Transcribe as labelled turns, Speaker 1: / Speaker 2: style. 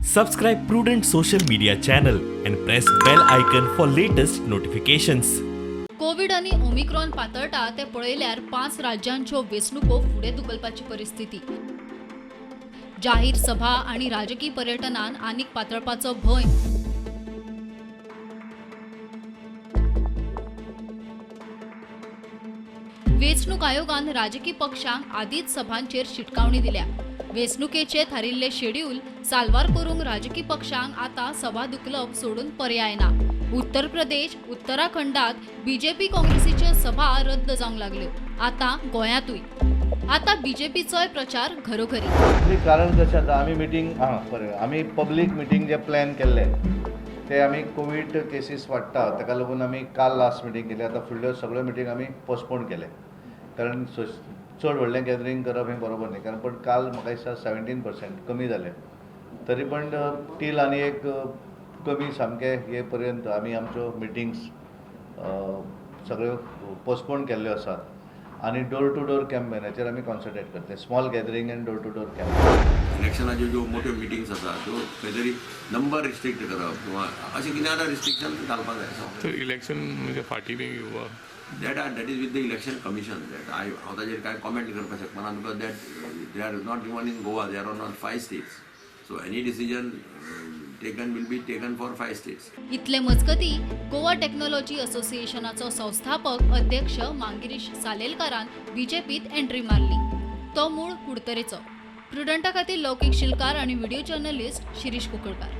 Speaker 1: Subscribe Prudent social media channel and press bell icon for latest notifications.
Speaker 2: Covid आणि Omicron पातळटा ते पळयल्यार 5 राज्यांच्यो वेंचणुको फुडें धुकलपाची परिस्थिती. जाहीर सभा आणि राजकीय पर्यटनान आनीक पातळपाचो भंय. वेंचणूक आयोगान राजकीय पक्षांक आदींच सभांचेर शिटकावणी दिल्या. वेंचणुकेचे थारिल्ले शेड्यूल साल्वार करूंक राजकीय पक्षांक आता सभा धुकलप सोडून पर्याय ना. उत्तर प्रदेश, उत्तराखंडात बीजेपी काँग्रेसीच्यो सभा रद्द जावंक लागल्यो. आता गोंयांतूय. आता बीजेपीचोय प्रचार घरोघरी.
Speaker 3: कारण कशें जाता, आमी पब्लीक मिटींग जे प्लॅन केल्ले ते आमी कोवीड केसीस वाडटा ताका लागून आमी काल लास्ट मिटींग केली. आतां फुडल्यो सगळ्यो मिटींग आमी पोस्टपोन केले, कारण चड व्हडलें गॅदरींग करप हें बरोबर न्ही. कारण पण काल म्हाका दिसता 17% कमी जालें, तरी पण टील आनी एक कमी सामके हे पर्यंत आमी आमच्यो मिटिंग्स सगळ्यो पोस्टपोन केल्ल्यो आसात. आणि डोर टू डोर कॅम्पेनाचेर आमी कॉन्सन्ट्रेट करते. Small gathering and door to door campaign.
Speaker 4: इलेक्शनाच्यो ज्यो मोठ्यो मिटिंग्स आसात त्यो खंय तरी नंबर रिस्ट्रिक्ट करप किंवा अशें कितें आतां रिस्ट्रिक्शन घालपाक जाय.
Speaker 5: इलेक्शन म्हणजे फाटी बी
Speaker 4: that is with the election commission. That हांव ताजेर कांय कॉमेंट करपाक शकना, because that they are not even in Goa, they are on 5 states. So any decision taken will be taken for 5 states.
Speaker 2: इतले मजगती गोवा टेक्नॉलॉजी असोसिएशनाचो संस्थापक अध्यक्ष मांगिरीश सालेलकारान बीजेपीत एंट्री मारली. तो मूळ कुडतरेचो. प्रुडंटा खातीर लौकीक शिलकार आणि व्हिडिओ जर्नलिस्ट शिरीष कुंकळकार.